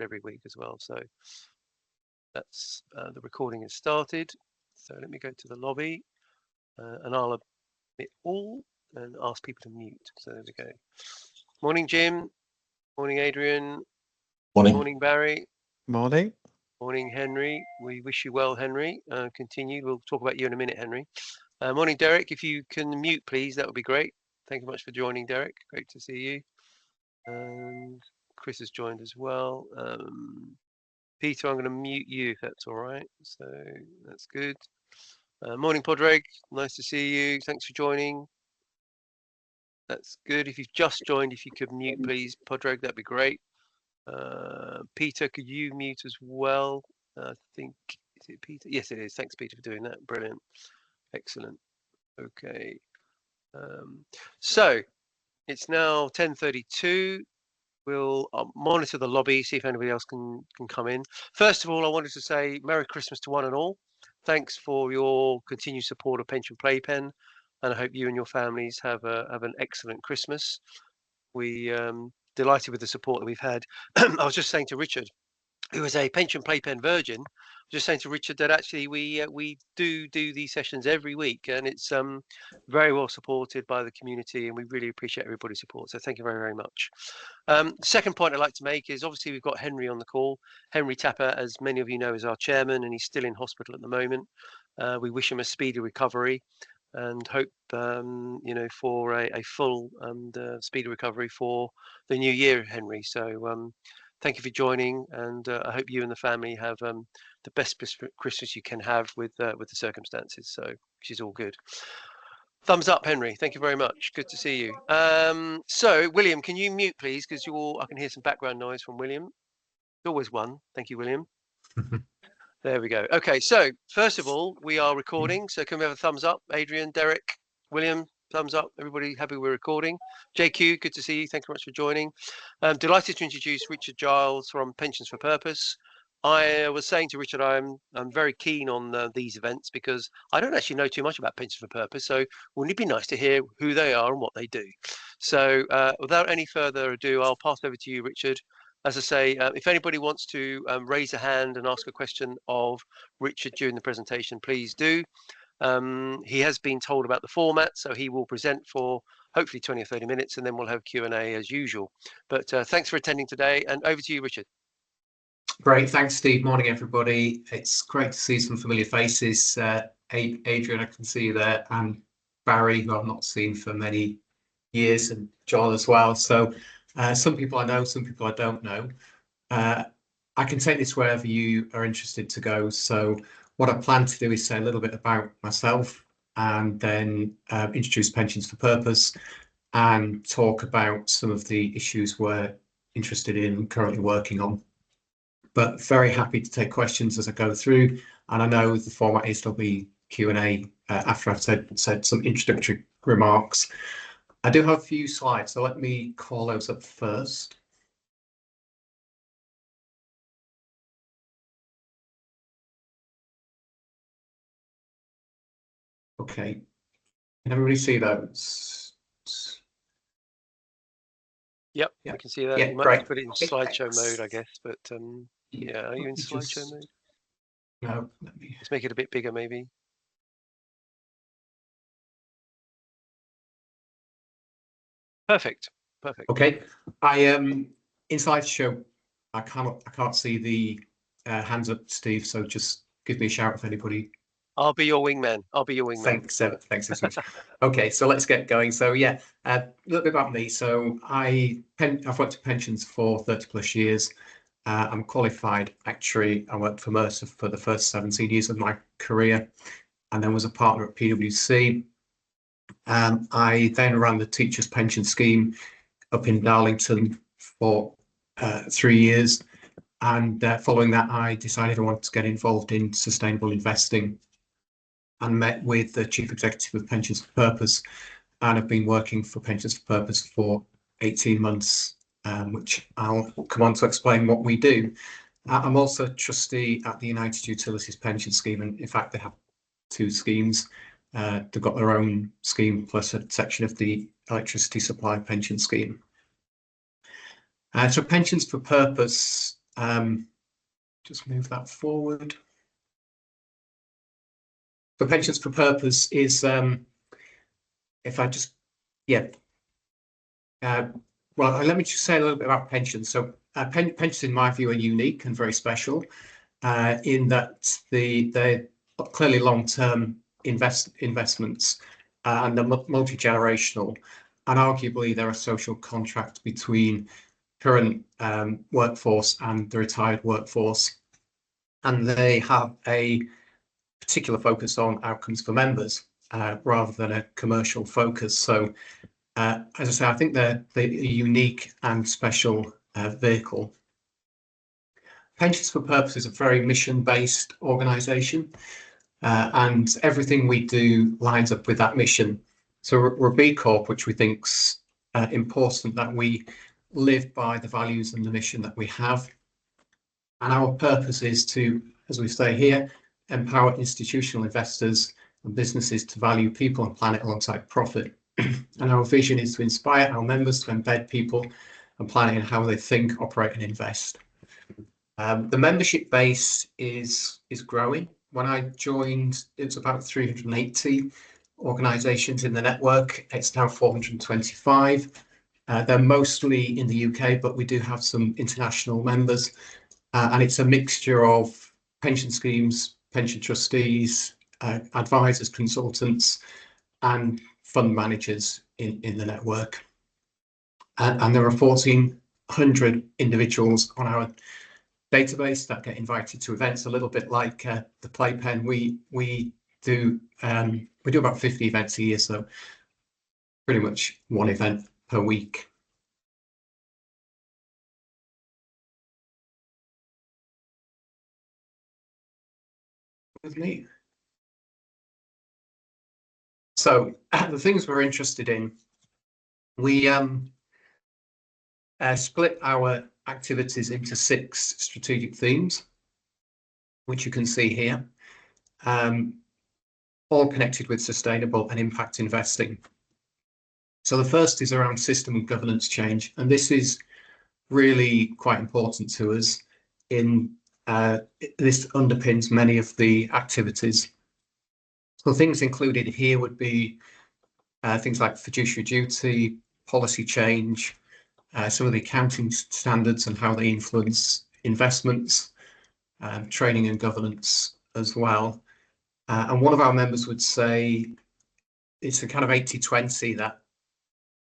every week as well. So that's the recording is started. So let me go to the lobby and I'll admit all and ask people to mute. So there we go. Morning, Jim. Morning, Adrian. Morning. Morning, Barry. Morning. Morning, Henry. We wish you well, Henry. Continue. We'll talk about you in a minute, Henry. Morning, Derek. If you can mute, please, that would be great. Thank you much for joining, Derek. Great to see you. And Chris has joined as well. Peter, I'm going to mute you if that's all right. So that's good. Morning, Podreg. Nice to see you. Thanks for joining. That's good. If you've just joined, if you could mute, please, Podreg, that'd be great. Peter, could you mute as well? I think, is it Peter? Yes, it is. Thanks, Peter, for doing that. Brilliant. Excellent. Okay. So it's now 10:32. We'll monitor the lobby, see if anybody else can come in. First of all, I wanted to say Merry Christmas to one and all. Thanks for your continued support of Pension Playpen, and I hope you and your families have an excellent Christmas. We delighted with the support that we've had. I was just saying to Richard, who is a Pension Playpen virgin, just saying to Richard that actually we do these sessions every week, and it's very well supported by the community, and we really appreciate everybody's support. So thank you very, very much. Second point I'd like to make is obviously we've got Henry on the call. Henry Tapper, as many of you know, is our chairman, and he's still in hospital at the moment. We wish him a speedy recovery and hope for a full and speedy recovery for the new year, Henry. So thank you for joining, and I hope you and the family have the best Christmas you can have with the circumstances. So, which is all good. Thumbs up, Henry. Thank you very much. Good to see you. So, William, can you mute, please? Because I can hear some background noise from William. There's always one. Thank you, William. There we go. Okay, so first of all, we are recording. So can we have a thumbs up? Adrian, Derek, William, thumbs up. Everybody happy we're recording? JQ, good to see you. Thank you very much for joining. Delighted to introduce Richard Giles from Pensions for Purpose. I was saying to Richard, I'm very keen on these events because I don't actually know too much about Pensions for Purpose. So wouldn't it be nice to hear who they are and what they do? So without any further ado, I'll pass over to you, Richard. As I say, if anybody wants to raise a hand and ask a question of Richard during the presentation, please do. He has been told about the format, so he will present for hopefully 20 or 30 minutes, and then we'll have Q&A as usual. But thanks for attending today, and over to you, Richard. Great, thanks, Steve. Morning, everybody. It's great to see some familiar faces. Adrian, I can see you there, and Barry, who I've not seen for many years, and John as well. So some people I know, some people I don't know. I can take this wherever you are interested to go. So what I plan to do is say a little bit about myself, and then introduce Pensions for Purpose and talk about some of the issues we're interested in and currently working on. But very happy to take questions as I go through. And I know the format is there'll be Q&A after I've said some introductory remarks. I do have a few slides, so let me call those up first. Okay, can everybody see those? Yep, I can see that. Yeah, you might great. have to put it in slideshow mode, I guess. But yeah, are you in slideshow mode? No, let me. Let's make it a bit bigger, maybe. Perfect. Perfect. Okay, I in slideshow. I can't see the hands up, Steve. So just give me a shout if anybody. I'll be your wingman. I'll be your wingman. Thanks so much. Okay, so let's get going. So yeah, a little bit about me. So I've worked in pensions for 30 plus years. I'm a qualified actuary. I worked for Mercer for the first 17 years of my career, and then was a partner at PwC. I then ran the teachers' pension scheme up in Darlington for 3 years, and following that, I decided I wanted to get involved in sustainable investing, and met with the chief executive of Pensions for Purpose, and have been working for Pensions for Purpose for 18 months, which I'll come on to explain what we do. I'm also a trustee at the United Utilities Pension Scheme, and in fact, they have 2 schemes. They've got their own scheme plus a section of the electricity supply pension scheme. So Pensions for Purpose Just move that forward. So pensions for purpose is, if I just, yeah. Well, let me just say a little bit about pensions. So pensions, in my view, are unique and very special in that they're clearly long-term investments and they're multi-generational, and arguably they're a social contract between current workforce and the retired workforce, and they have a particular focus on outcomes for members rather than a commercial focus. So as I say, I think they're a unique and special vehicle. Pensions for Purpose is a very mission-based organisation, and everything we do lines up with that mission. So we're a B Corp, which we think's important that we live by the values and the mission that we have. And our purpose is to, as we say here, empower institutional investors and businesses to value people and planet alongside profit. And our vision is to inspire our members to embed people and planet in how they think, operate, and invest. The membership base is growing. When I joined, it's about 380 organisations in the network. It's now 425. They're mostly in the UK, but we do have some international members. And it's a mixture of pension schemes, pension trustees, advisors, consultants, and fund managers in the network. And there are 1,400 individuals on our database that get invited to events, a little bit like the Playpen. We do about 50 events a year, so pretty much one event per week. With me. So the things we're interested in, we split our activities into 6 strategic themes, which you can see here, all connected with sustainable and impact investing. So the first is around system and governance change, and this is really quite important to us. This underpins many of the activities. So things included here would be things like fiduciary duty, policy change, some of the accounting standards and how they influence investments, training and governance as well. And one of our members would say it's a kind of 80-20, that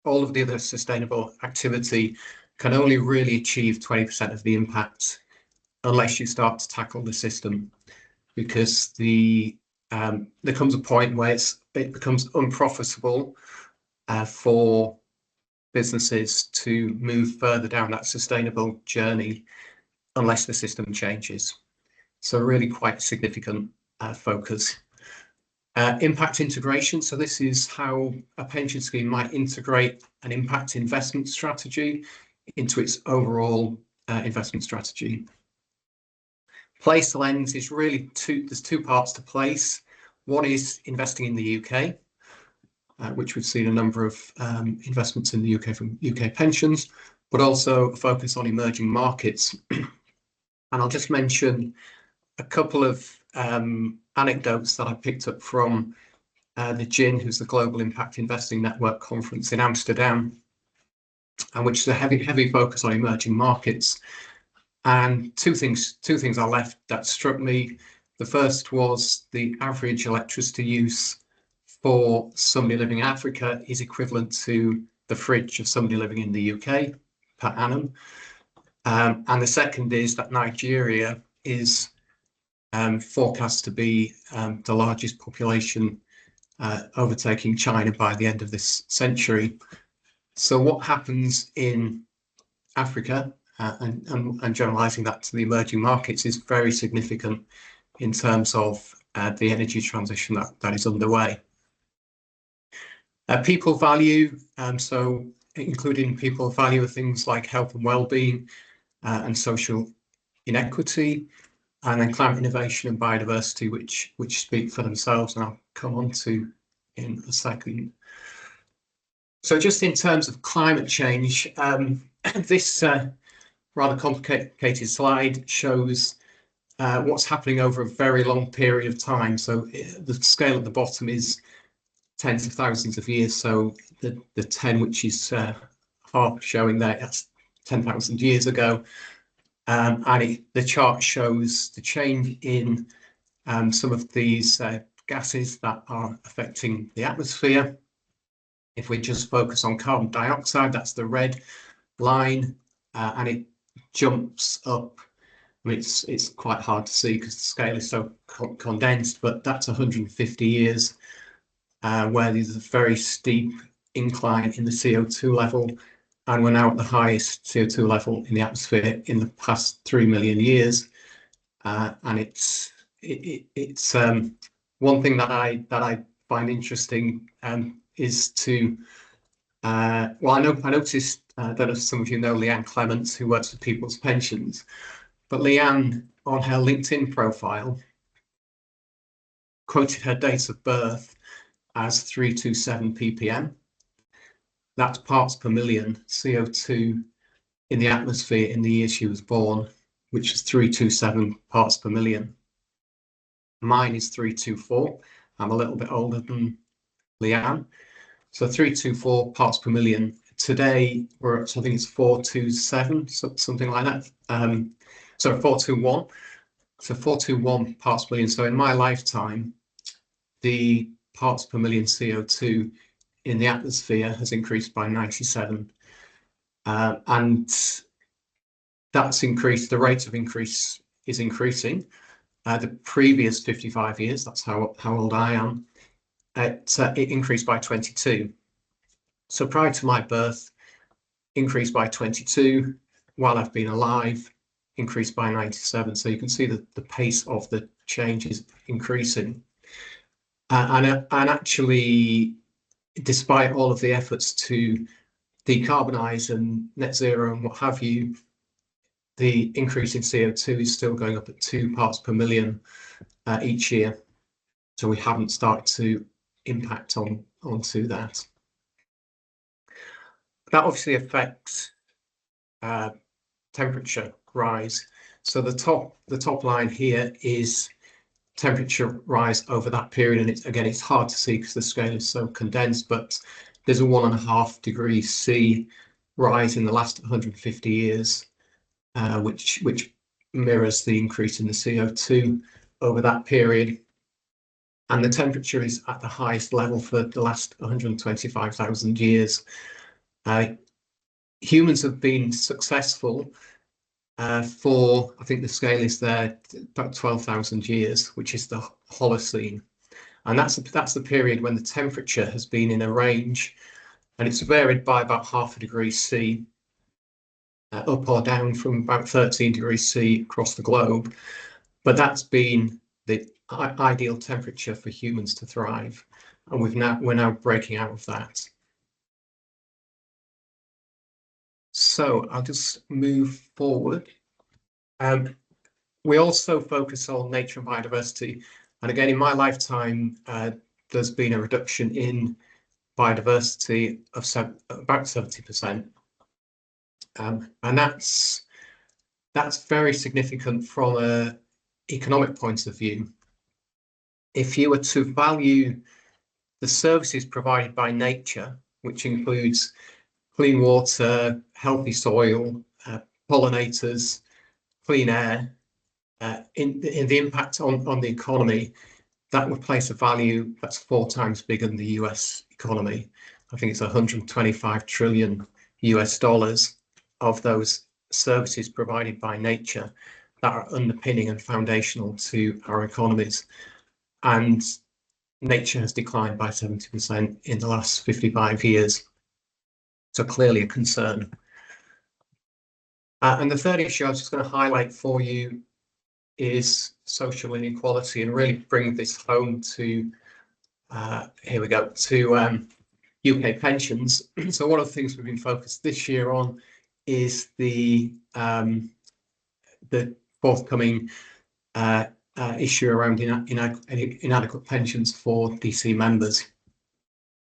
all of the other sustainable activity can only really achieve 20% of the impact unless you start to tackle the system, because there comes a point where it becomes unprofitable for businesses to move further down that sustainable journey unless the system changes. So really quite significant focus. Impact integration. So this is how a pension scheme might integrate an impact investment strategy into its overall investment strategy. Place lens is really there's 2 parts to place. One is investing in the UK, which we've seen a number of investments in the UK from UK pensions, but also a focus on emerging markets. And I'll just mention a couple of anecdotes that I picked up from the GIN, who's the Global Impact Investing Network conference in Amsterdam, and which is a heavy focus on emerging markets. And two things I left that struck me. The first was the average electricity use for somebody living in Africa is equivalent to the fridge of somebody living in the UK per annum. And the second is that Nigeria is forecast to be the largest population, overtaking China by the end of this century. So what happens in Africa and generalizing that to the emerging markets is very significant in terms of the energy transition that is underway. People value, so including people value of things like health and well-being and social inequity, and then climate innovation and biodiversity, which speak for themselves, and I'll come on to in a second. So just in terms of climate change, this rather complicated slide shows what's happening over a very long period of time. So the scale at the bottom is tens of thousands of years. So the 10, which is half showing there, that's 10,000 years ago. And the chart shows the change in some of these gases that are affecting the atmosphere. If we just focus on carbon dioxide, that's the red line, and it jumps up. I mean, it's quite hard to see because the scale is so condensed, but that's 150 years, where there's a very steep incline in the CO2 level, and we're now at the highest CO2 level in the atmosphere in the past 3 million years. And it's one thing that I find interesting is to well, I noticed that some of you know Leanne Clements, who works for People's Pensions, but Leanne on her LinkedIn profile quoted her date of birth as 327 ppm. That's parts per million CO2 in the atmosphere in the year she was born, which is 327 parts per million. Mine is 324. I'm a little bit older than Leanne. So 324 parts per million. Today, we're at, I think it's 427, something like that. So 421. So 421 parts per million. So in my lifetime, the parts per million CO2 in the atmosphere has increased by 97. And that's increased, the rate of increase is increasing. The previous 55 years, that's how old I am, it increased by 22. So prior to my birth, increased by 22. While I've been alive, increased by 97. So you can see that the pace of the change is increasing. And actually, despite all of the efforts to decarbonize and net zero and what have you, the increase in CO2 is still going up at 2 parts per million each year. So we haven't started to impact onto that. That obviously affects temperature rise. So the top line here is temperature rise over that period, and it's hard to see because the scale is so condensed, but there's a 1.5 degrees C rise in the last 150 years, which mirrors the increase in the CO2 over that period. And the temperature is at the highest level for the last 125,000 years. Humans have been successful for, I think the scale is there, about 12,000 years, which is the Holocene. And that's the period when the temperature has been in a range, and it's varied by about 0.5 degrees C, up or down from about 13 degrees C across the globe. But that's been the ideal temperature for humans to thrive, and we're now breaking out of that. So I'll just move forward. We also focus on nature and biodiversity, and again, in my lifetime, there's been a reduction in biodiversity of about 70%, and that's very significant from an economic point of view. If you were to value the services provided by nature, which includes clean water, healthy soil, pollinators, clean air, in the impact on the economy, that would place a value that's 4 times bigger than the US economy. I think it's 125 trillion US dollars of those services provided by nature that are underpinning and foundational to our economies. And nature has declined by 70% in the last 55 years. So clearly a concern. And the third issue I was just going to highlight for you is social inequality, and really bring this home to, here we go, to UK pensions. So one of the things we've been focused this year on is the forthcoming issue around inadequate pensions for DC members,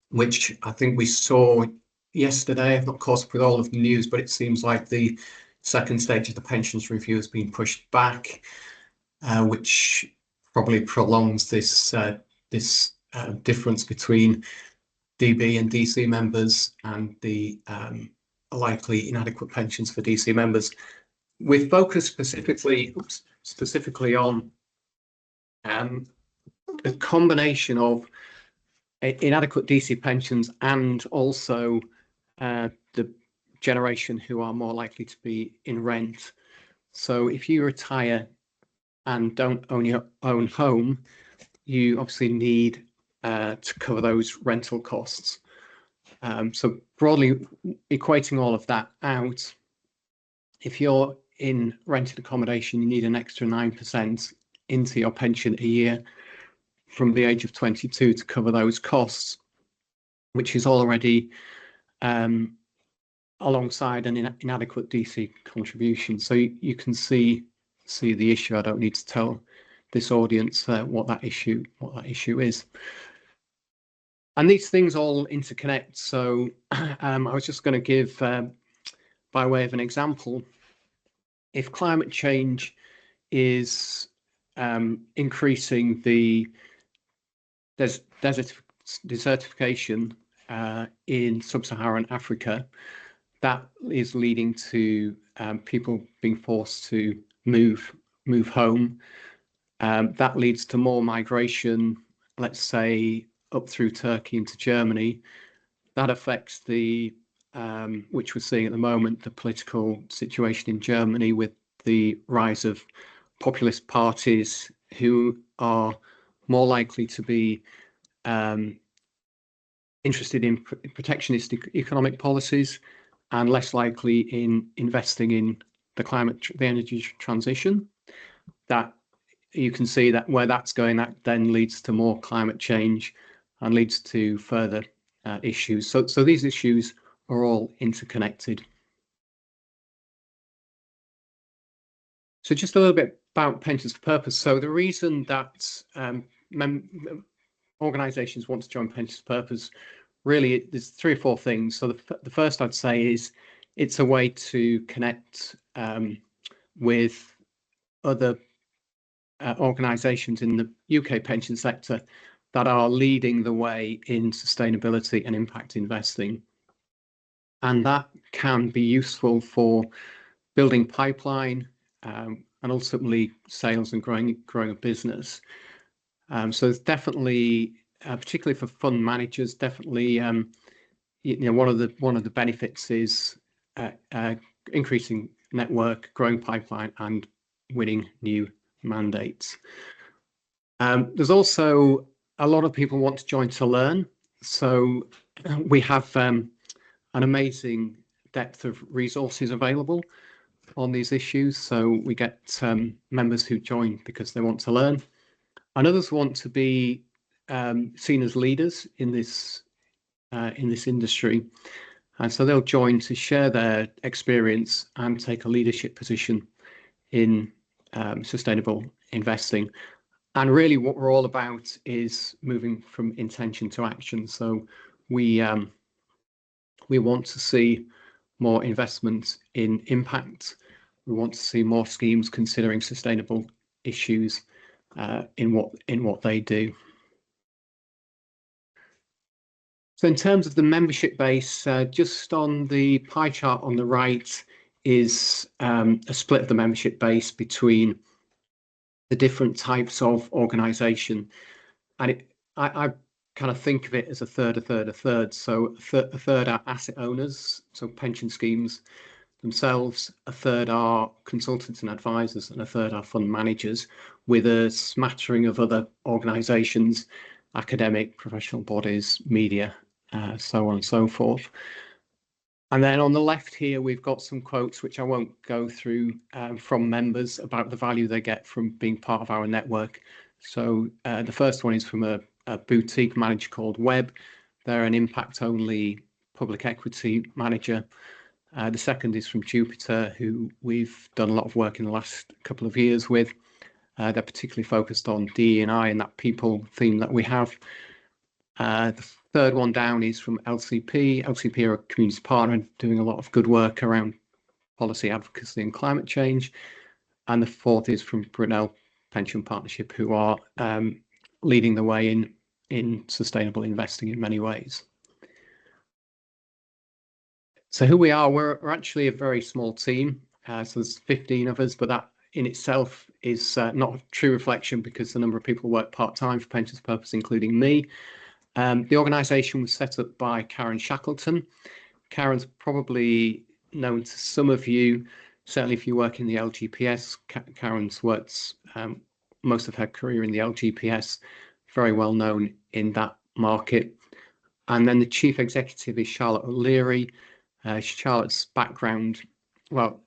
which I think we saw yesterday. I've not caught up with all of the news, but it seems like the Second stage of the pensions review has been pushed back, which probably prolongs this difference between DB and DC members and the likely inadequate pensions for DC members. We've focused specifically on a combination of inadequate DC pensions and also the generation who are more likely to be in rent. So if you retire and don't own your own home, you obviously need to cover those rental costs. So broadly equating all of that out, if you're in rented accommodation, you need an extra 9% into your pension a year from the age of 22 to cover those costs, which is already alongside an inadequate DC contribution. So you can see the issue. I don't need to tell this audience what that issue is. And these things all interconnect. So I was just going to give, by way of an example, if climate change is increasing the desertification in sub-Saharan Africa, that is leading to people being forced to move home. That leads to more migration, let's say up through Turkey into Germany. That affects the, which we're seeing at the moment, the political situation in Germany with the rise of populist parties who are more likely to be interested in protectionist economic policies and less likely in investing in the energy transition. That you can see that where that's going, that then leads to more climate change and leads to further issues. So these issues are all interconnected. So just a little bit about pensions for purpose. So the reason that organisations want to join pensions for purpose, really, there's 3 or 4 things. So the first I'd say is it's a way to connect with other organisations in the UK pension sector that are leading the way in sustainability and impact investing. And that can be useful for building pipeline and ultimately sales and growing a business. So it's definitely, particularly for fund managers, definitely, one of the benefits is increasing network, growing pipeline, and winning new mandates. There's also a lot of people want to join to learn. So we have an amazing depth of resources available on these issues. So we get members who join because they want to learn, and others want to be seen as leaders in this industry, and so they'll join to share their experience and take a leadership position in sustainable investing. And really what we're all about is moving from intention to action. So we want to see more investment in impact. We want to see more schemes considering sustainable issues in what they do. So in terms of the membership base, just on the pie chart on the right is a split of the membership base between the different types of organisation, and I kind of think of it as a third. So a third are asset owners, so pension schemes themselves, a third are consultants and advisors, and a third are fund managers, with a smattering of other organisations, academic, professional bodies, media, so on and so forth. And then on the left here, we've got some quotes, which I won't go through, from members about the value they get from being part of our network. So the first one is from a boutique manager called Webb. They're an impact-only public equity manager. The second is from Jupiter, who we've done a lot of work in the last couple of years with. They're particularly focused on DE&I and that people theme that we have. The third one down is from LCP. LCP are a community partner doing a lot of good work around Policy Advocacy and Climate Change. And the fourth is from Brunel Pension Partnership, who are leading the way in sustainable investing in many ways. So who we are, we're actually a very small team. So there's 15 of us, but that in itself is not a true reflection because the number of people work part-time for pensions purpose, including me. The organisation was set up by Karen Shackleton. Karen's probably known to some of you, certainly if you work in the LGPS. Karen's worked most of her career in the LGPS, very well known in that market. And then the chief executive is Charlotte O'Leary. Charlotte's background, well,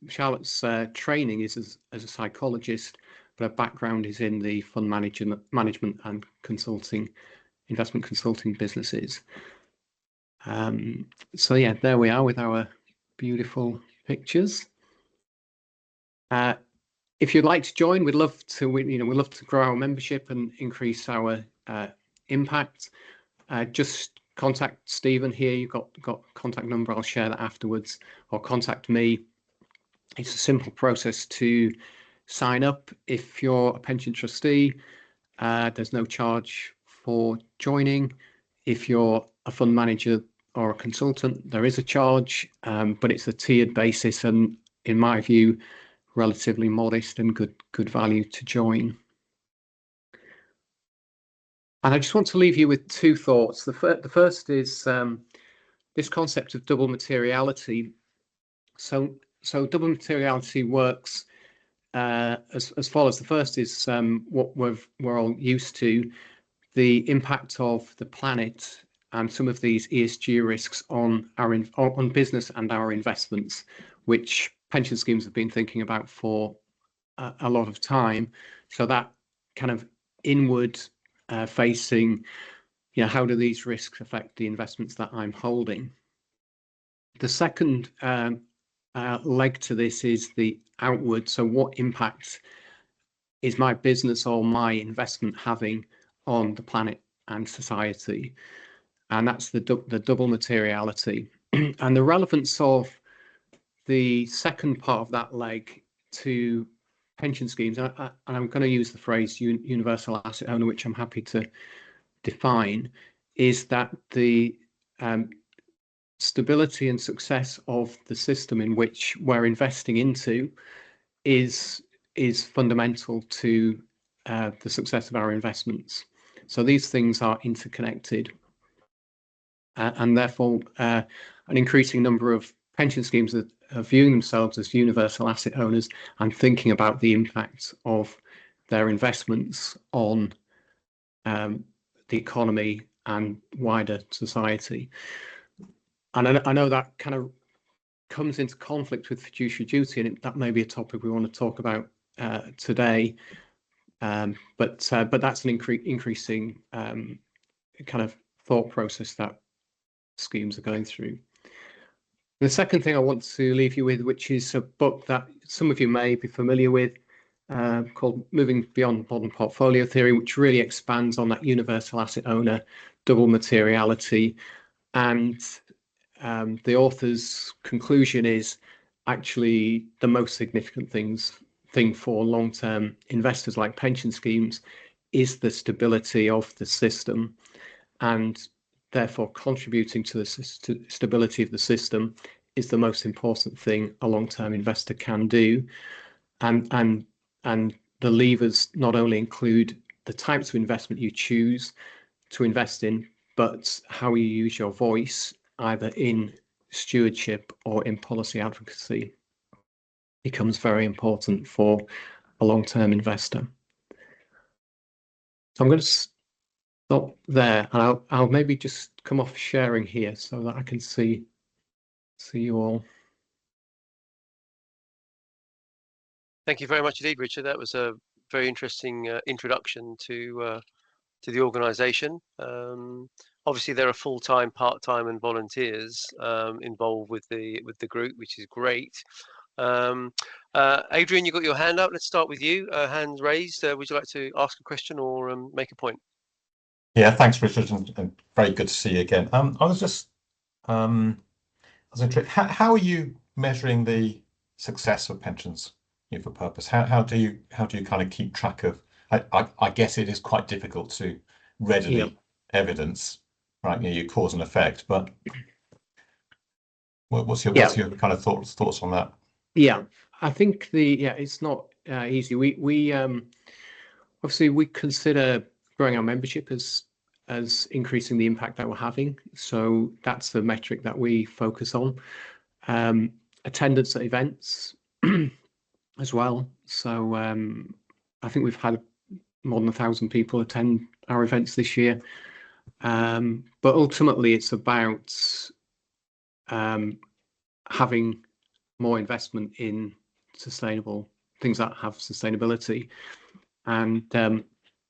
Charlotte's training is as a psychologist, but her background is in the fund management and consulting, investment consulting businesses. So yeah, there we are with our beautiful pictures. If you'd like to join, we'd love to grow our membership and increase our impact. Just contact Stephen here. You've got contact number. I'll share that afterwards, or contact me. It's a simple process to sign up. If you're a pension trustee, there's no charge for joining. If you're a fund manager or a consultant, there is a charge, but it's a tiered basis, and in my view, relatively modest and good value to join. And I just want to leave you with two thoughts. The first is this concept of double materiality. So double materiality works as follows. The first is what we're all used to, the impact of the planet and some of these ESG risks on on business and our investments, which pension schemes have been thinking about for a lot of time. So that kind of inward facing, how do these risks affect the investments that I'm holding? The second leg to this is the outward. So what impact is my business or my investment having on the planet and society? And that's the double materiality. And the relevance of the second part of that leg to pension schemes, and I'm going to use the phrase universal asset owner, which I'm happy to define, is that the stability and success of the system in which we're investing into is fundamental to the success of our investments. So these things are interconnected, and therefore an increasing number of pension schemes are viewing themselves as universal asset owners and thinking about the impact of their investments on the economy and wider society. And I know that kind of comes into conflict with fiduciary duty, and that may be a topic we want to talk about today. But that's an increasing kind of thought process that schemes are going through. The second thing I want to leave you with, which is a book that some of you may be familiar with, called Moving Beyond Modern Portfolio Theory, which really expands on that universal asset owner, double materiality. And the author's conclusion is actually the most significant thing for long-term investors like pension schemes is the stability of the system, and therefore contributing to the stability of the system is the most important thing a long-term investor can do. And the levers not only include the types of investment you choose to invest in, but how you use your voice, either in stewardship or in policy advocacy, becomes very important for a long-term investor. So I'm going to stop there, and I'll maybe just come off sharing here so that I can see you all. Thank you very much indeed, Richard. That was a very interesting introduction to the organisation. Obviously, there are full-time, part-time, and volunteers involved with the group, which is great. Adrian, you got your hand up. Let's start with you. Hands raised. Would you like to ask a question or make a point? Yeah, thanks, Richard, and very good to see you again. I was interested. How are you measuring the success of pensions for purpose? How do you kind of keep track of? I guess it is quite difficult to readily evidence, right? Your cause and effect, but what's your kind of thoughts on that? Yeah, I think it's not easy. We obviously we consider growing our membership as increasing the impact that we're having. So that's the metric that we focus on. Attendance at events as well. So I think we've had more than 1,000 people attend our events this year. But ultimately, it's about having more investment in sustainable things that have sustainability. And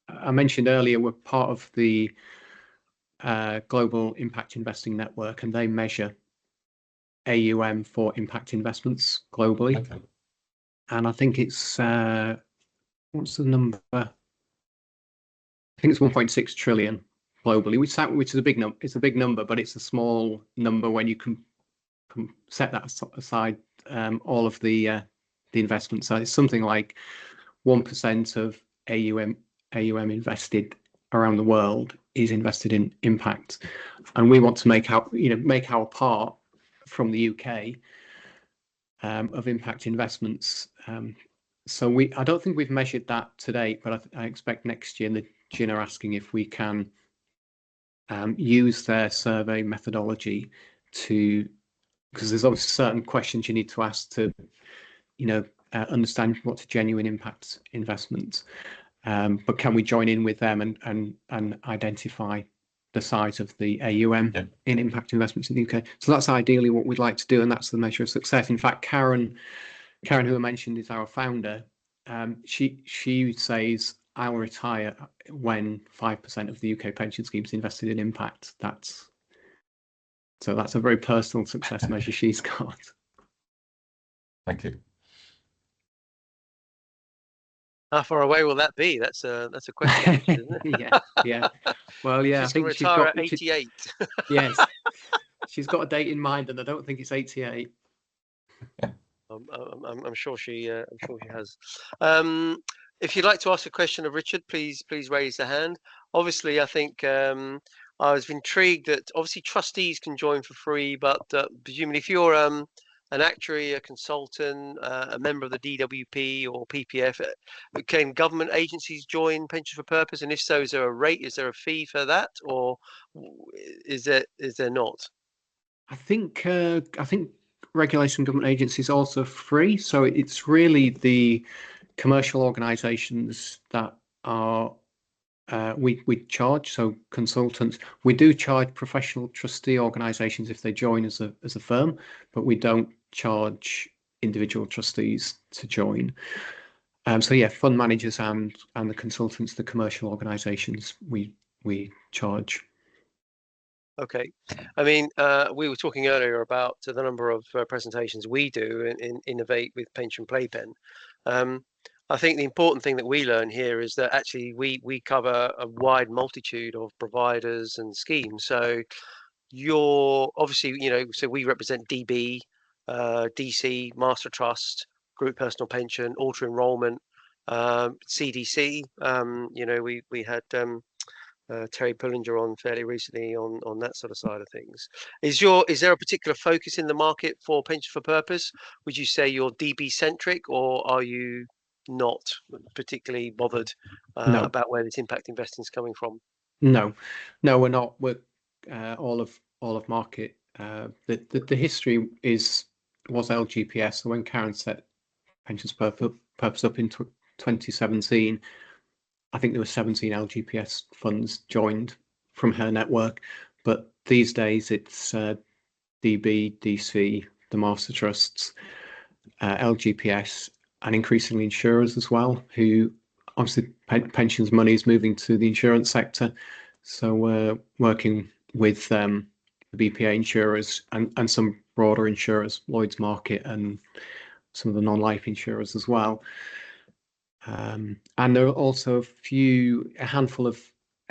I mentioned earlier, we're part of the Global Impact Investing Network, and they measure AUM for impact investments globally. Okay. And I think it's what's the number? I think it's 1.6 trillion globally, which is a big number. It's a big number, but it's a small number when you can set that aside. All of the investments. So it's something like 1% of AUM invested around the world is invested in impact, and we want to make our part from the UK of impact investments. So I don't think we've measured that to date, but I expect next year the GIN are asking if we can use their survey methodology because there's obviously certain questions you need to ask to, understand what's a genuine impact investment. But can we join in with them and identify the size of the AUM in impact investments in the UK? So that's ideally what we'd like to do, and that's the measure of success. In fact, Karen, who I mentioned, is our founder. She says, "I'll retire when 5% of the UK pension schemes invested in impact." So that's a very personal success measure she's got. Thank you. How far away will that be? That's a question, isn't it? Yeah. Well, yeah, She's I think she's retire at 88. Yes, she's got a date in mind, and I don't think it's 88. I'm sure she has. If you'd like to ask a question of Richard, please raise the hand. Obviously, I think I was intrigued that obviously trustees can join for free, but presumably if you're an actuary, a consultant, a member of the DWP or PPF, can government agencies join Pension for Purpose? And if so, is there a rate? Is there a fee for that, or is there not? I think regulation government agencies are also free. So it's really the commercial organisations that are we charge. So consultants, we do charge professional trustee organisations if they join as a firm, but we don't charge individual trustees to join. So yeah, fund managers and the consultants, the commercial organisations, we charge. Okay. I mean, we were talking earlier about the number of presentations we do in Innovate with Pension Playpen. I think the important thing that we learn here is that actually we cover a wide multitude of providers and schemes. So you're obviously, so we represent DB, DC, Master Trust, Group Personal Pension, Auto Enrollment, CDC. We had Terry Pullinger on fairly recently on that sort of side of things. Is there a particular focus in the market for Pension for Purpose? Would you say you're DB centric, or are you not particularly bothered about where this impact investing is coming from? No, we're not. We're all of market. The history was LGPS. So when Karen set Pensions Purpose up in 2017, I think there were 17 LGPS funds joined from her network, but these days it's DB, DC, the Master Trusts, LGPS, and increasingly insurers as well, who obviously pensions money is moving to the insurance sector. So we're working with the BPA insurers and some broader insurers, Lloyd's Market, and some of the non-life insurers as well. And there are also a handful of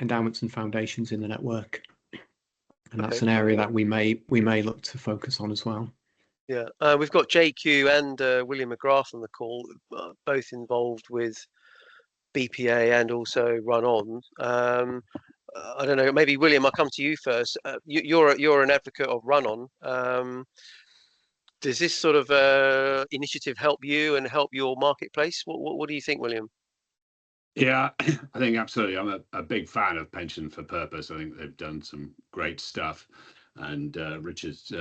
endowments and foundations in the network, and that's an area that we may look to focus on as well. Yeah, we've got JQ and William McGrath on the call, both involved with BPA and also Run On. I don't know, maybe William, I'll come to you first. You're an advocate of Run On. Does this sort of initiative help you and help your marketplace? What do you think, William? Yeah, I think absolutely. I'm a big fan of Pension for Purpose. I think they've done some great stuff, and Richard's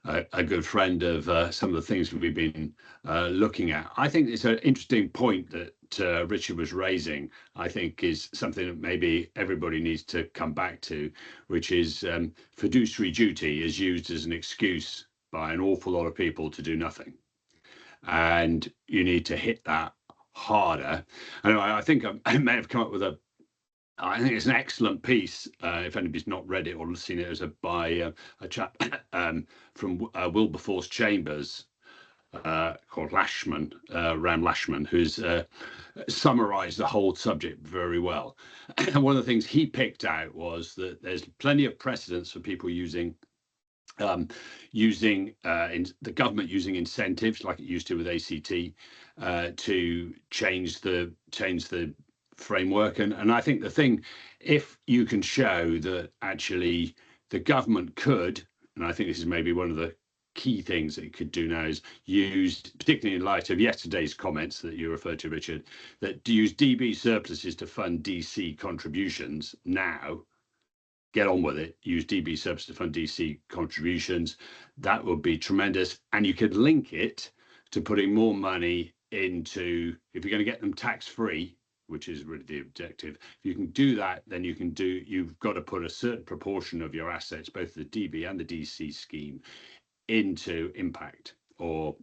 a good friend of some of the things we've been looking at. I think it's an interesting point that Richard was raising. I think is something that maybe everybody needs to come back to, which is fiduciary duty is used as an excuse by an awful lot of people to do nothing, and you need to hit that harder. And I think I may have come up with I think it's an excellent piece. If anybody's not read it or seen it, by a chap from Wilberforce Chambers called Lashman, Ram Lashman, who's summarised the whole subject very well. And one of the things he picked out was that there's plenty of precedents for people using the government using incentives like it used to with ACT to change the framework. And I think the thing, if you can show that actually the government could, and I think this is maybe one of the key things that it could do now, is use, particularly in light of yesterday's comments that you referred to, Richard, that to use DB surpluses to fund DC contributions now. Get on with it. Use DB surplus to fund DC contributions. That would be tremendous. And you could link it to putting more money into, if you're going to get them tax free, which is really the objective. If you can do that, then you've got to put a certain proportion of your assets, both the DB and the DC scheme, into impact or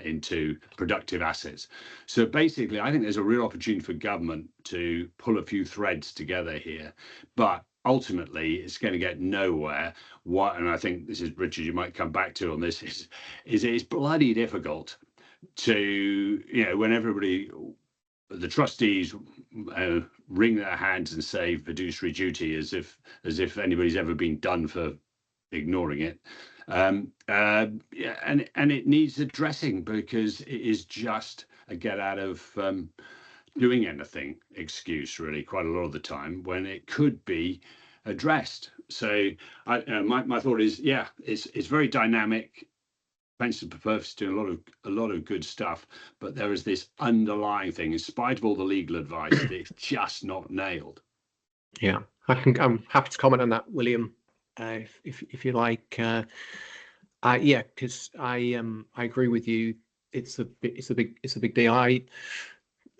into productive assets. So basically, I think there's a real opportunity for government to pull a few threads together here, but ultimately it's going to get nowhere. And I think this is, Richard, you might come back to on this, is it's bloody difficult to, when everybody, the trustees wring their hands and say fiduciary duty as if anybody's ever been done for ignoring it. And it needs addressing, because it is just a get out of doing anything excuse, really, quite a lot of the time, when it could be addressed. So my thought is, it's very dynamic. Pension for Purpose doing a lot of good stuff, but there is this underlying thing, in spite of all the legal advice, that it's just not nailed. Yeah, I'm happy to comment on that, William, if you like. Because I agree with you. It's a big deal. I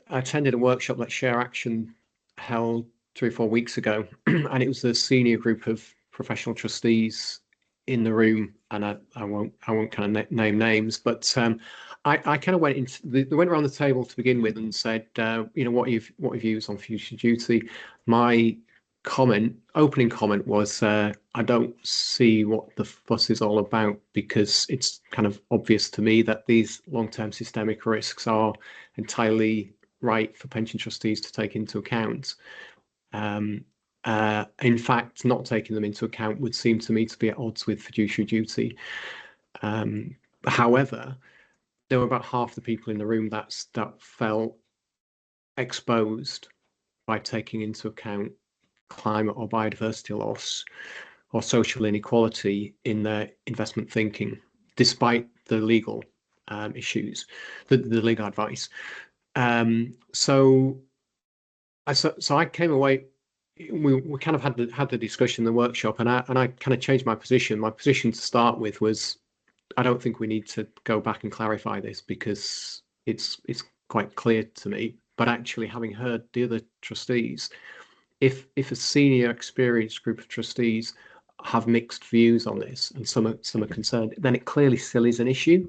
attended a workshop that Share Action held 3 or 4 weeks ago, and it was a senior group of professional trustees in the room, and I won't kind of name names, but I kind of went into they went around the table to begin with and said, what are your views on fiduciary duty? My opening comment was, I don't see what the fuss is all about, because it's kind of obvious to me that these long-term systemic risks are entirely right for pension trustees to take into account. In fact, not taking them into account would seem to me to be at odds with fiduciary duty. However, there were about half the people in the room that felt exposed by taking into account climate or biodiversity loss or social inequality in their investment thinking, despite the legal issues, the legal advice. So I came away. We kind of had the discussion in the workshop, and I kind of changed my position. My position to start with was, I don't think we need to go back and clarify this, because it's quite clear to me. But actually, having heard the other trustees, if a senior experienced group of trustees have mixed views on this, and some are concerned, then it clearly still is an issue.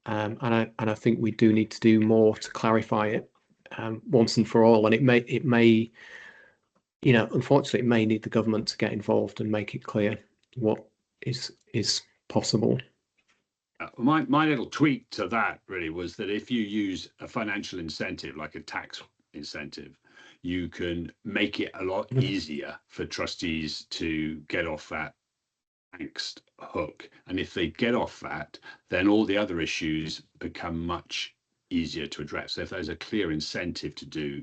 And I think we do need to do more to clarify it once and for all. And it may, unfortunately, it may need the government to get involved and make it clear what is possible. My little tweak to that really was that if you use a financial incentive, like a tax incentive, you can make it a lot easier for trustees to get off that angst hook, and if they get off that, then all the other issues become much easier to address. So if there's a clear incentive to do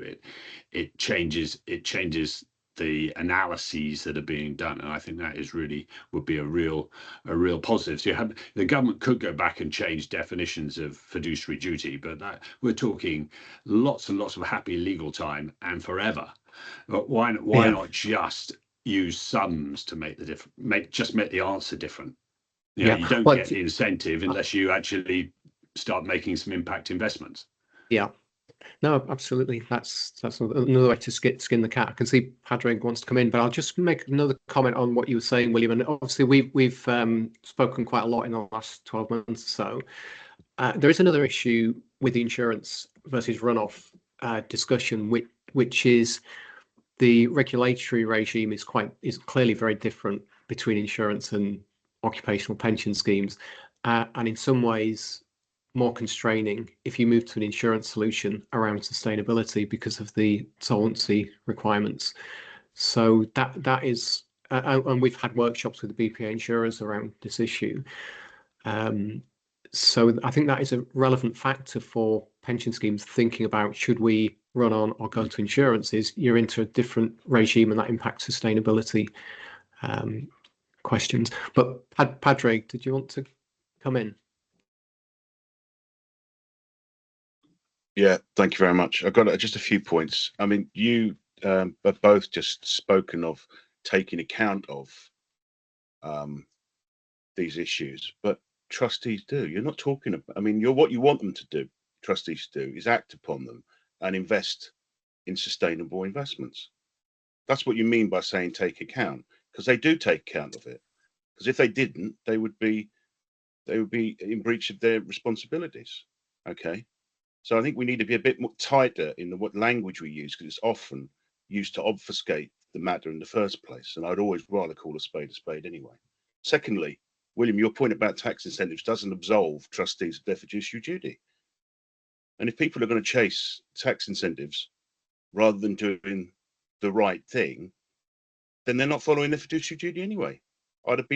it, it changes the analyses that are being done, and I think that is really would be a real positive. So you have the government could go back and change definitions of fiduciary duty, but that we're talking lots and lots of happy legal time and forever. But why not just use sums to make the make the answer different? You know, you don't get the incentive unless you actually start making some impact investments. Yeah. No, absolutely. That's another way to skin the cat. I can see Padraig wants to come in, but I'll just make another comment on what you were saying, William. And obviously, we've spoken quite a lot in the last 12 months or so. There is another issue with the insurance versus runoff discussion, which is the regulatory regime is clearly very different between insurance and occupational pension schemes, and in some ways more constraining if you move to an insurance solution around sustainability because of the solvency requirements. So that is, and we've had workshops with the BPA insurers around this issue. So I think that is a relevant factor for pension schemes thinking about should we run on or go to insurance, is you're into a different regime and that impacts sustainability questions. But Padraig, did you want to come in? Yeah, thank you very much. I've got just a few points. I mean, you have both just spoken of taking account of these issues, but trustees do. You're not talking about, I mean, what you want them to do, trustees do, is act upon them and invest in sustainable investments. That's what you mean by saying take account, because they do take account of it. Because if they didn't, they would be in breach of their responsibilities. Okay. So I think we need to be a bit more tighter in what language we use, because it's often used to obfuscate the matter in the first place. And I'd always rather call a spade anyway. Secondly, William, your point about tax incentives doesn't absolve trustees of their fiduciary duty. And if people are going to chase tax incentives rather than doing the right thing, then they're not following their fiduciary duty anyway. I'd have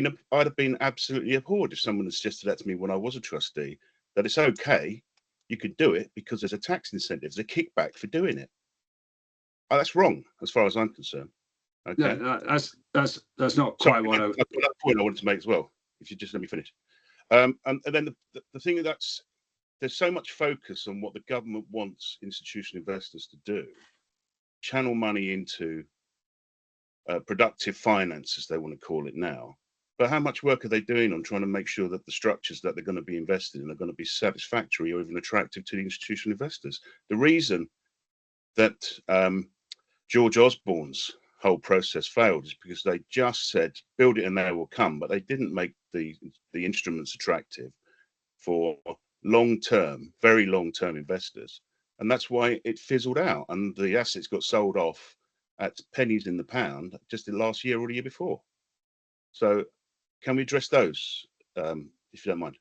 been absolutely abhorred if someone had suggested that to me when I was a trustee, that it's okay, you could do it because there's a tax incentive, there's a kickback for doing it. Oh, that's wrong as far as I'm concerned. Okay. No, that's not quite what I've got that point I wanted to make as well. If you just let me finish. And then the thing that's, there's so much focus on what the government wants institutional investors to do, channel money into productive finance, as they want to call it now. But how much work are they doing on trying to make sure that the structures that they're going to be invested in are going to be satisfactory or even attractive to the institutional investors? The reason that George Osborne's whole process failed is because they just said, build it and they will come, but they didn't make the instruments attractive for long-term, very long-term investors. And that's why it fizzled out and the assets got sold off at pennies in the pound just in last year or the year before. So can we address those, if you don't mind?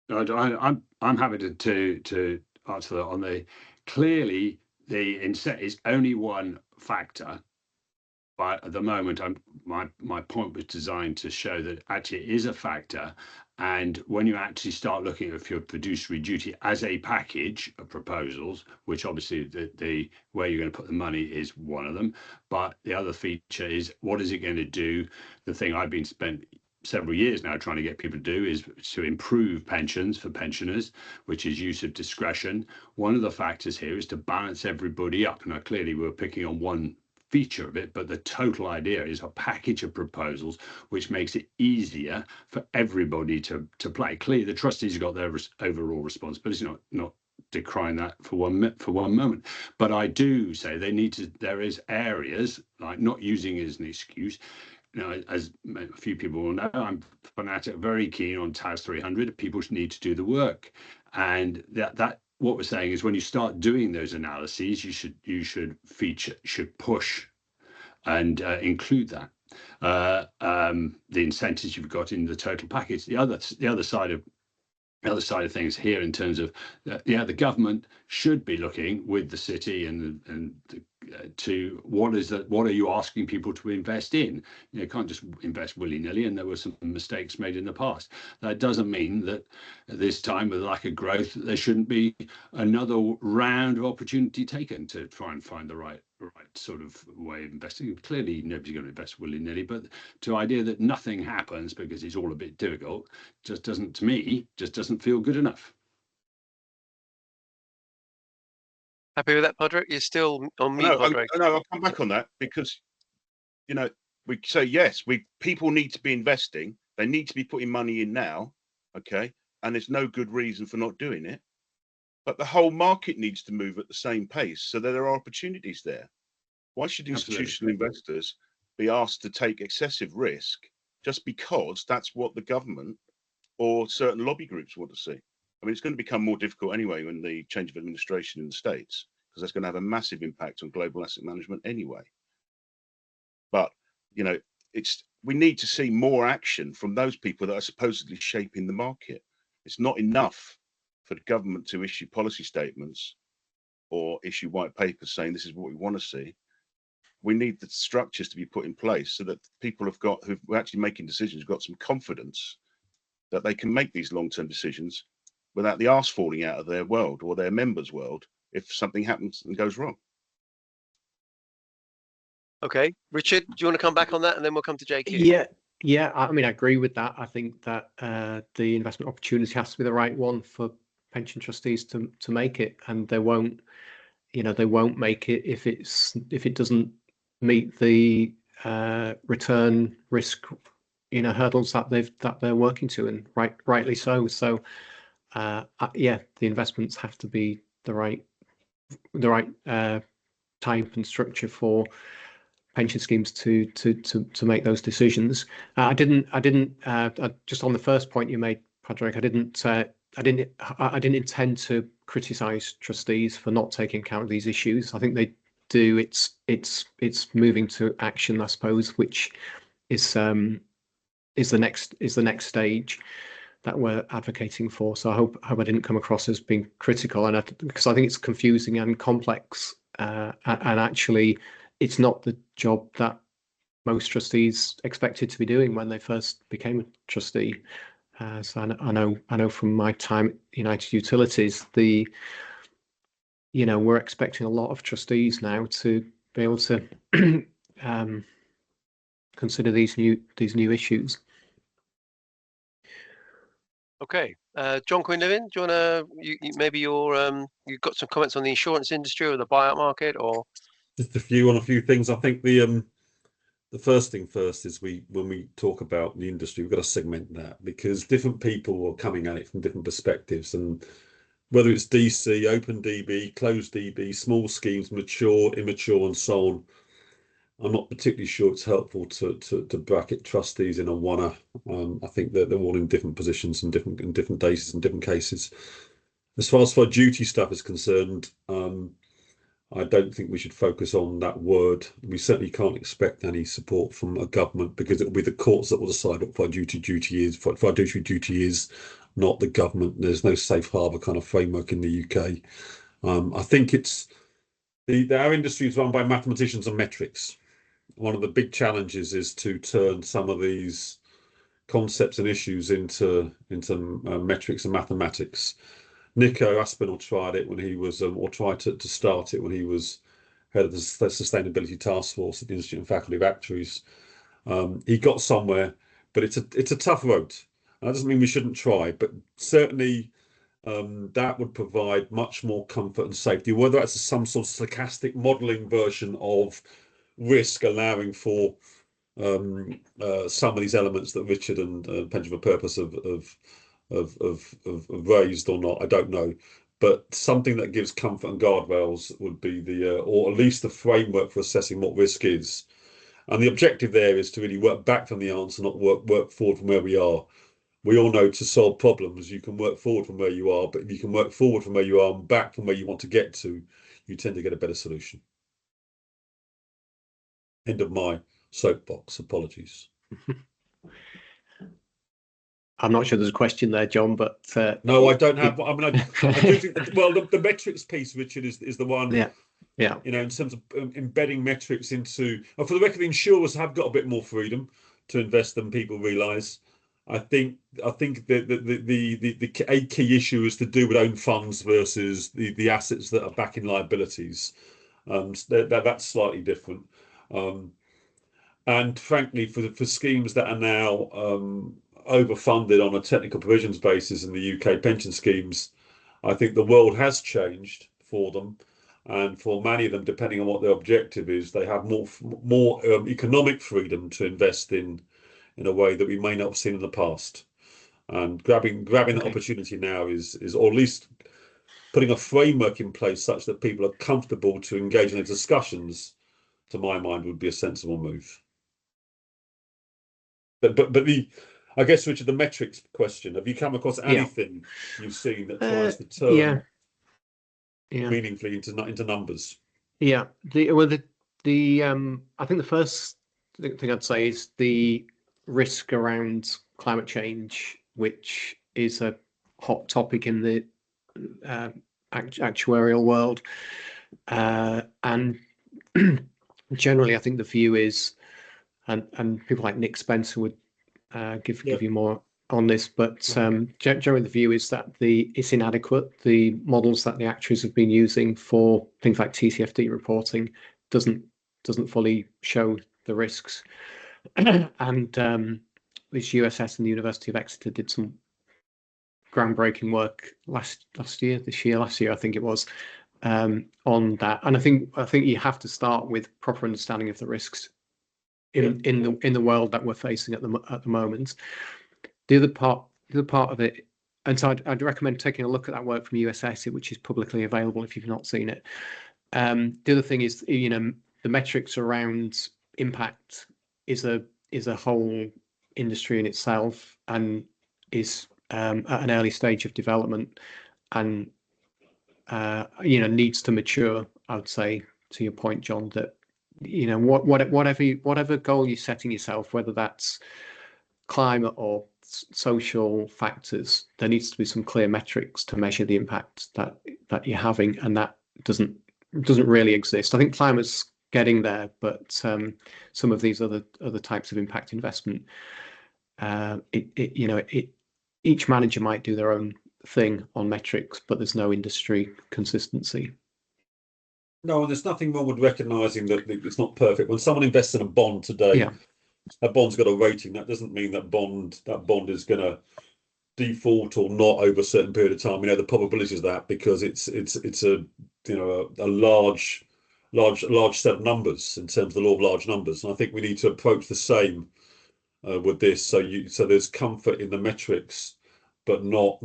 I'm happy to answer that on the, clearly the incentive is only one factor, but at the moment my point was designed to show that actually it is a factor. And when you actually start looking at your fiduciary duty as a package of proposals, which obviously the where you're going to put the money is one of them, but the other feature is what is it going to do? The thing I've been spent several years now trying to get people to do is to improve pensions for pensioners, which is use of discretion. One of the factors here is to balance everybody up. Now, clearly we're picking on one feature of it, but the total idea is a package of proposals which makes it easier for everybody to play. Clearly the trustees have got their overall responsibility, not decrying that for one moment, but I do say they need to, there is areas like not using it as an excuse. You know, as a few people will know, I'm fanatic, very keen on TAS 300. People need to do the work, and that what we're saying is when you start doing those analyses, you should push and include that the incentives you've got in the total package. The other side of things here in terms of the government should be looking with the city and to what are you asking people to invest in? You can't just invest willy-nilly, and there were some mistakes made in the past. That doesn't mean that at this time, with lack of growth, there shouldn't be another round of opportunity taken to try and find the right sort of way of investing. Clearly, nobody's going to invest willy-nilly, but the idea that nothing happens because it's all a bit difficult just doesn't, to me, just doesn't feel good enough. Happy with that, Padraig? You're still on mute, Padraig. No, I'll come back on that because, we say, yes, people need to be investing. They need to be putting money in now, okay? And there's no good reason for not doing it. But the whole market needs to move at the same pace so that there are opportunities there. Why should institutional investors be asked to take excessive risk just because that's what the government or certain lobby groups want to see? I mean, it's going to become more difficult anyway when the change of administration in the States, because that's going to have a massive impact on global asset management anyway. But, we need to see more action from those people that are supposedly shaping the market. It's not enough for the government to issue policy statements or issue white papers saying this is what we want to see. We need the structures to be put in place so that people who've actually making decisions, got some confidence that they can make these long-term decisions without the arse falling out of their world or their members' world if something happens and goes wrong. Okay, Richard, do you want to come back on that, and then we'll come to JQ? Yeah. I mean, I agree with that. I think that the investment opportunity has to be the right one for pension trustees to make it, and they won't make it if it doesn't meet the return risk hurdles that they're working to, and rightly so. So the investments have to be the right type and structure for pension schemes to make those decisions. I didn't just on the first point you made, Padraig, I didn't intend to criticize trustees for not taking account of these issues. I think they do. It's moving to action, I suppose, which is the next stage that we're advocating for. So I hope I didn't come across as being critical, and because I think it's confusing and complex, and actually it's not the job that most trustees expected to be doing when they first became a trustee. So I know from my time at United Utilities, we're expecting a lot of trustees now to be able to consider these new issues. Okay, John Quinlivan, do you want to? Maybe you've got some comments on the insurance industry or the buyout market, or just a few things. I think the first thing first is when we talk about the industry, we've got to segment that, because different people are coming at it from different perspectives, and whether it's DC, open DB, closed DB, small schemes, mature, immature, and so on. I'm not particularly sure it's helpful to bracket trustees in a one. I think that they're all in different positions and different days and different cases. As far as duty stuff is concerned, I don't think we should focus on that word. We certainly can't expect any support from a government, because it will be the courts that will decide what fiduciary duty is. Fiduciary duty is not the government. There's no safe harbour kind of framework in the UK. I think it's our industry is run by mathematicians and metrics. One of the big challenges is to turn some of these concepts and issues into metrics and mathematics. Nico Aspinall tried it when he was, or tried to start it when he was head of the Sustainability Task Force at the Institute of Faculty of Actuaries. He got somewhere, but it's a tough road. That doesn't mean we shouldn't try, but certainly that would provide much more comfort and safety. Whether that's some sort of stochastic modelling version of risk, allowing for some of these elements that Richard and Pension for Purpose have raised or not, I don't know, but something that gives comfort and guardrails would be or at least the framework for assessing what risk is. And the objective there is to really work back from the answer, not work forward from where we are. We all know to solve problems, you can work forward from where you are, but if you can work forward from where you are and back from where you want to get to, you tend to get a better solution. End of my soapbox. Apologies. I'm not sure there's a question there, John, but no, I don't have. I mean, I do think that, well, the metrics piece, Richard, is the one. Yeah. Yeah. You know, in terms of embedding metrics into, and for the record, the insurers have got a bit more freedom to invest than people realise. I think the a key issue is to do with own funds versus the assets that are backing liabilities. So that's slightly different. And frankly, for schemes that are now overfunded on a technical provisions basis in the UK pension schemes, I think the world has changed for them. And for many of them, depending on what their objective is, they have more economic freedom to invest in a way that we may not have seen in the past. And grabbing the opportunity now is, or at least putting a framework in place such that people are comfortable to engage in the discussions, to my mind, would be a sensible move. But I guess, Richard, the metrics question, have you come across anything you've seen that tries to turn meaningfully into numbers? Yeah. I think the first thing I'd say is the risk around climate change, which is a hot topic in the actuarial world, and generally, I think the view is, and people like Nick Spencer would give you more on this, but generally the view is that it's inadequate. The models that the actuaries have been using for things like TCFD reporting doesn't fully show the risks. And this USS and the University of Exeter did some groundbreaking work last year, I think it was, on that. And I think you have to start with proper understanding of the risks in the world that we're facing at the moment. The other part of it, and so I'd recommend taking a look at that work from USS, which is publicly available if you've not seen it. The other thing is, the metrics around impact is a whole industry in itself, and is at an early stage of development, and needs to mature. I would say, to your point, John, that whatever goal you're setting yourself, whether that's climate or social factors, there needs to be some clear metrics to measure the impact that you're having, and that doesn't really exist. I think climate's getting there, but some of these other types of impact investment, each manager might do their own thing on metrics, but there's no industry consistency. No, and there's nothing wrong with recognizing that it's not perfect. When someone invests in a bond today, that bond's got a rating. That doesn't mean that bond is going to default or not over a certain period of time. The probabilities of that, because it's a large set of numbers in terms of the law of large numbers. And I think we need to approach the same with this. So there's comfort in the metrics, but not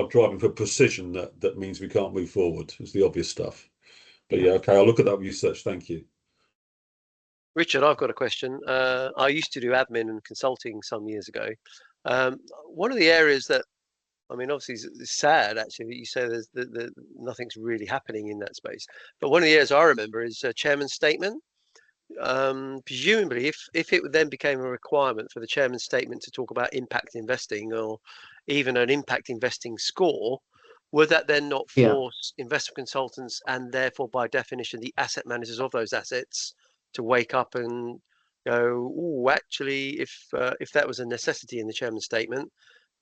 driving for precision that means we can't move forward. It's the obvious stuff. But okay, I'll look at that research. Thank you. Richard, I've got a question. I used to do admin and consulting some years ago. One of the areas that, obviously it's sad actually that you say there's nothing's really happening in that space. But one of the areas I remember is chairman's statement. Presumably, if it then became a requirement for the chairman's statement to talk about impact investing, or even an impact investing score, would that then not force investment consultants, and therefore by definition the asset managers of those assets, to wake up and go, oh, actually, if that was a necessity in the chairman's statement,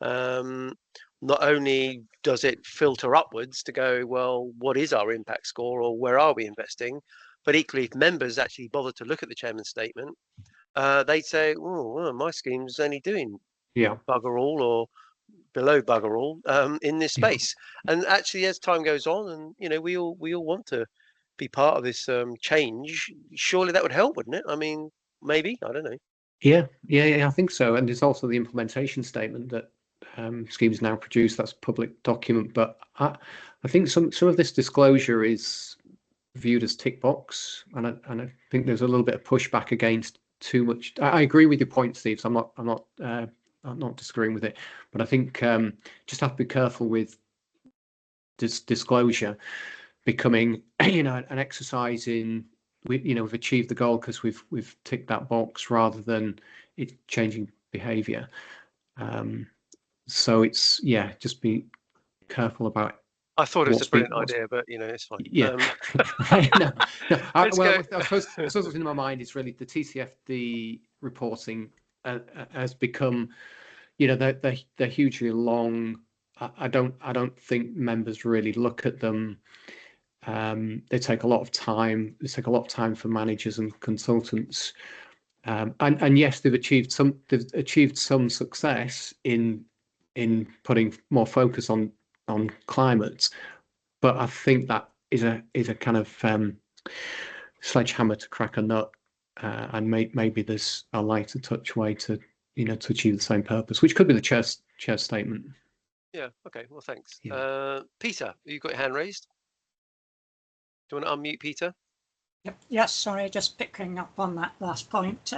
not only does it filter upwards to go, well, what is our impact score, or where are we investing? But equally, if members actually bother to look at the chairman's statement, they'd say, oh, well, my scheme's only doing bugger all or below bugger all in this space. And actually, as time goes on, and we all want to be part of this change, surely that would help, wouldn't it? Maybe, I don't know. Yeah, I think so. And there's also the implementation statement that schemes now produce. That's a public document, but I think some of this disclosure is viewed as tick box, and I think there's a little bit of pushback against too much. I agree with your point, Steve. So I'm not disagreeing with it, but I think just have to be careful with disclosure becoming an exercise in we've achieved the goal because we've ticked that box, rather than it changing behavior. So it's just be careful about I thought it was what's a brilliant been- what's- idea, but you know, it's fine. Yeah. no. Let's Well, go. I suppose what's in my mind is really the TCFD reporting has become, you know, they're hugely long. I don't think members really look at them. They take a lot of time. They take a lot of time for managers and consultants. And yes, they've achieved some success in putting more focus on climate, but I think that is a kind of sledgehammer to crack a nut, and maybe there's a lighter touch way to to achieve the same purpose, which could be the chair's statement. Yeah. Okay. Well, thanks. Yeah. Peter, you've got your hand raised. Do you want to unmute Peter? Yep. Yes, sorry, just picking up on that last point.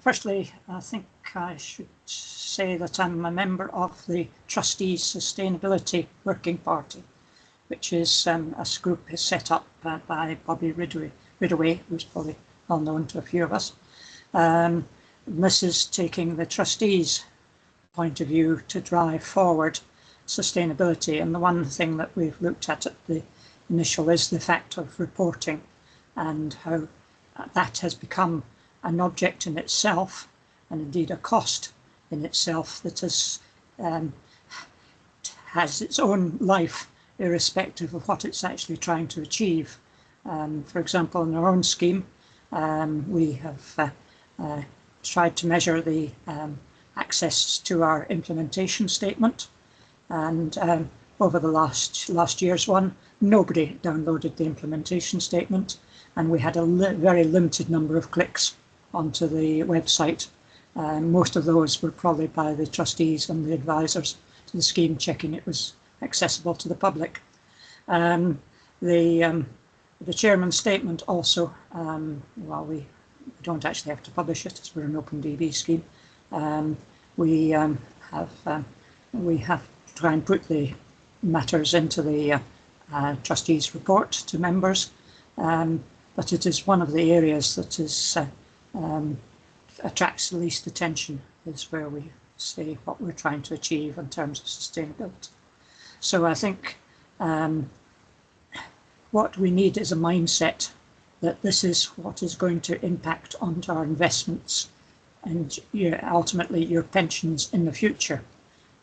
Firstly, I think I should say that I'm a member of the Trustees Sustainability Working Party, which is a group set up by Bobby Ridaway, who's probably well known to a few of us. This is taking the trustees' point of view to drive forward sustainability. And the one thing that we've looked at the initial is the fact of reporting and how that has become an object in itself, and indeed a cost in itself that has its own life, irrespective of what it's actually trying to achieve. For example, in our own scheme, we have tried to measure the access to our implementation statement, and over the last year's one, nobody downloaded the implementation statement, and we had a very limited number of clicks onto the website. Most of those were probably by the trustees and the advisors to the scheme, checking it was accessible to the public. The chairman's statement also, while we don't actually have to publish it as we're an open DB scheme, we have to try and put the matters into the trustees' report to members, but it is one of the areas that is attracts the least attention, is where we say what we're trying to achieve in terms of sustainability. So I think what we need is a mindset that this is what is going to impact onto our investments and ultimately your pensions in the future.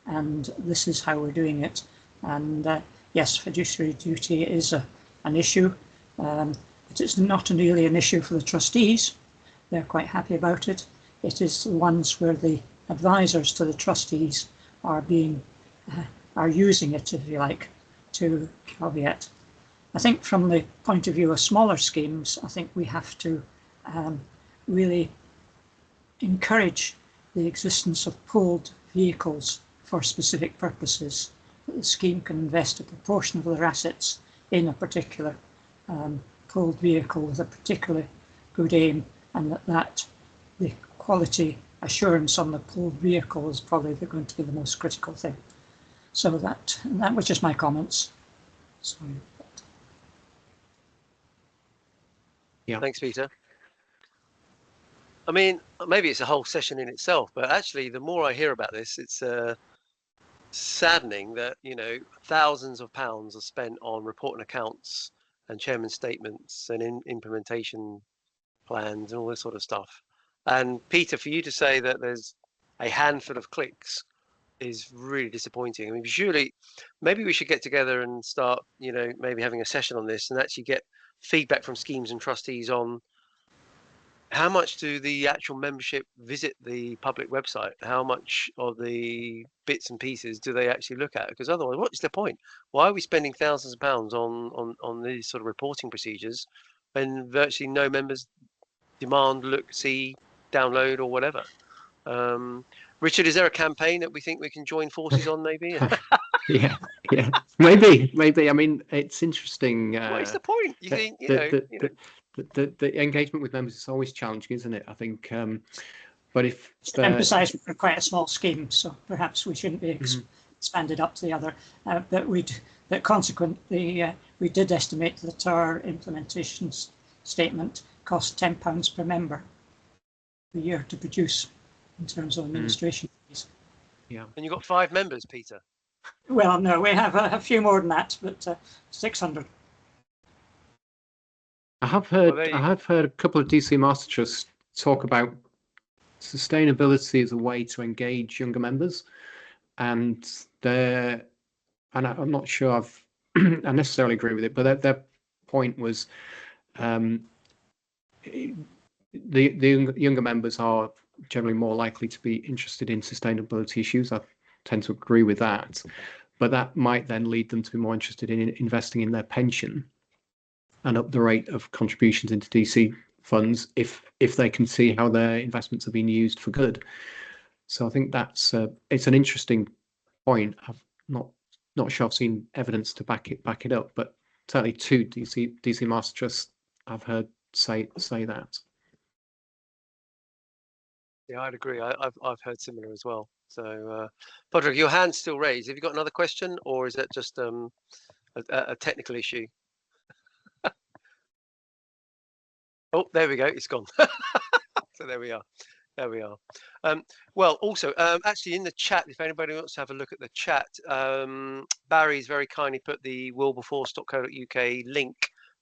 And this is how we're doing it. And yes, fiduciary duty is an issue, but it's not really an issue for the trustees. They're quite happy about it. It is the ones where the advisors to the trustees are using it, if you like, to caveat. I think from the point of view of smaller schemes, I think we have to really encourage the existence of pooled vehicles for specific purposes, that the scheme can invest a proportion of their assets in a particular pooled vehicle with a particularly good aim, and that the quality assurance on the pooled vehicle is probably going to be the most critical thing. So that was just my comments. Sorry. Yeah. Thanks, Peter. I mean, maybe it's a whole session in itself, but actually, the more I hear about this, it's saddening that, you know, thousands of pounds are spent on reporting accounts and chairman's statements and implementation plans and all this sort of stuff. And Peter, for you to say that there's a handful of clicks is really disappointing. I mean, surely, maybe we should get together and start, you know, maybe having a session on this and actually get feedback from schemes and trustees on how much do the actual membership visit the public website? How much of the bits and pieces do they actually look at? Because otherwise, what's the point? Why are we spending thousands of pounds on these sort of reporting procedures when virtually no members demand, look, see, download, or whatever? Richard, is there a campaign that we think we can join forces on, maybe? yeah, maybe. I mean, it's interesting. What is the point? You think, you know, the engagement with members is always challenging, isn't it? I think, but if emphasise we're quite a small scheme, so perhaps we shouldn't be expanded up to the other. But consequently, we did estimate that our implementation statement cost £10 per member a year to produce in terms of administration fees. Yeah. And you've got 5 members, Peter. Well, no, we have a few more than that, but 600. I have Well, heard a couple of DC Master Trusts talk about sustainability as a way to engage younger members, and I'm not sure I necessarily agree with it, but their point was the younger members are generally more likely to be interested in sustainability issues. I tend to agree with that, but that might then lead them to be more interested in investing in their pension and up the rate of contributions into DC funds if they can see how their investments are being used for good. So I think that's it's an interesting point. I've not sure I've seen evidence to back it up, but certainly 2 DC Master Trusts I've heard say that. Yeah, I'd agree. I've heard similar as well. So, Padraig, your hand's still raised. Have you got another question, or is that just a technical issue? Oh, there we go. It's gone. So there we are. There we are. Well, also, actually, in the chat, if anybody wants to have a look at the chat, Barry's very kindly put the wilberforce.co.uk link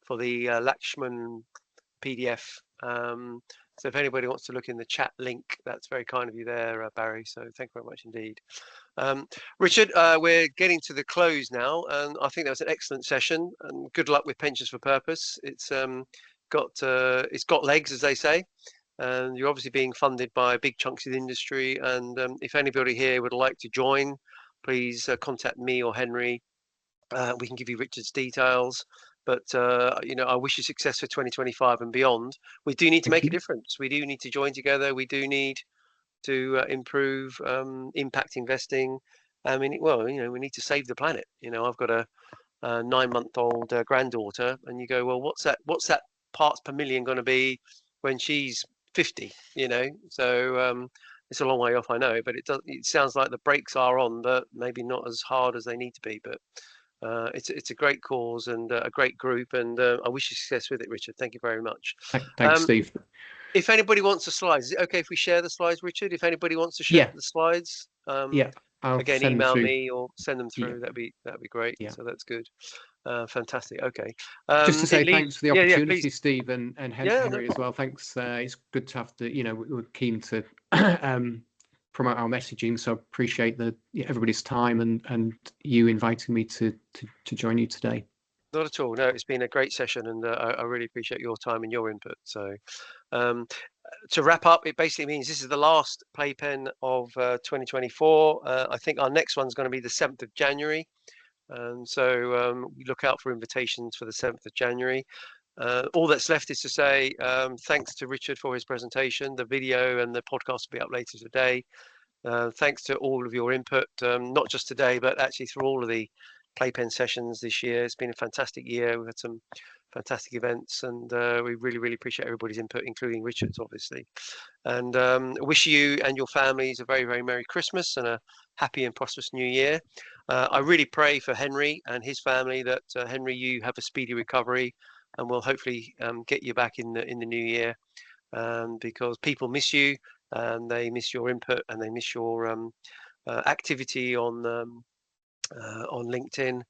for the Lakshman PDF. So if anybody wants to look in the chat link, that's very kind of you there, Barry. So thank you very much indeed. Richard, we're getting to the close now, and I think that was an excellent session. And good luck with Pensions for Purpose. It's got legs, as they say. And you're obviously being funded by big chunks of the industry. And if anybody here would like to join, please contact me or Henry. We can give you Richard's details. But I wish you success for 2025 and beyond. We do need to make a difference. We do need to join together. We do need to improve impact investing. I mean, well, we need to save the planet. I've got a 9-month-old granddaughter, and you go, well, what's that parts per million going to be when she's 50? So it's a long way off, I know, but it sounds like the brakes are on, but maybe not as hard as they need to be. But it's a great cause and a great group, and I wish you success with it, Richard. Thank you very much. Thanks, Steve. If anybody wants the slides, is it okay if we share the slides, Richard? If anybody wants to share the slides, again, email me or send them through. That'd be great. Yeah. So that's good. Fantastic. Okay. Just to say thanks for the opportunity, Steve and Henry as well. Thanks. It's good to have we're keen to promote our messaging, so appreciate everybody's time and you inviting me to join you today. Not at all. No, it's been a great session, and I really appreciate your time and your input. So to wrap up, it basically means this is the last Playpen of 2024. I think our next one's going to be the 7th of January. So we look out for invitations for the 7th of January. All that's left is to say thanks to Richard for his presentation. The video and the podcast will be up later today. Thanks to all of your input, not just today, but actually through all of the Playpen sessions this year. It's been a fantastic year. We've had some fantastic events, and we really, really appreciate everybody's input, including Richard's, obviously. And wish you and your families a very, very Merry Christmas and a happy and prosperous New Year. I really pray for Henry and his family that Henry, you have a speedy recovery, and we'll hopefully get you back in the new year, because people miss you, and they miss your input, and they miss your activity on LinkedIn.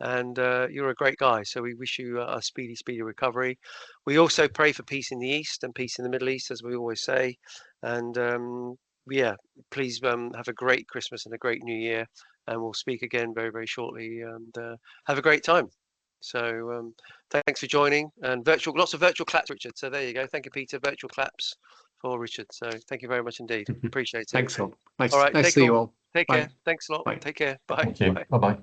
And you're a great guy, so we wish you a speedy recovery. We also pray for peace in the East and peace in the Middle East, as we always say. And please have a great Christmas and a great New Year, and we'll speak again very, very shortly. And have a great time. So thanks for joining, and lots of virtual claps, Richard. So there you go. Thank you, Peter. Virtual claps for Richard. So thank you very much indeed. Appreciate it. Thanks all. Nice all right, to see you all. Take Bye. care. Thanks a lot. Bye. Take care. Bye. Thank you. Bye-bye.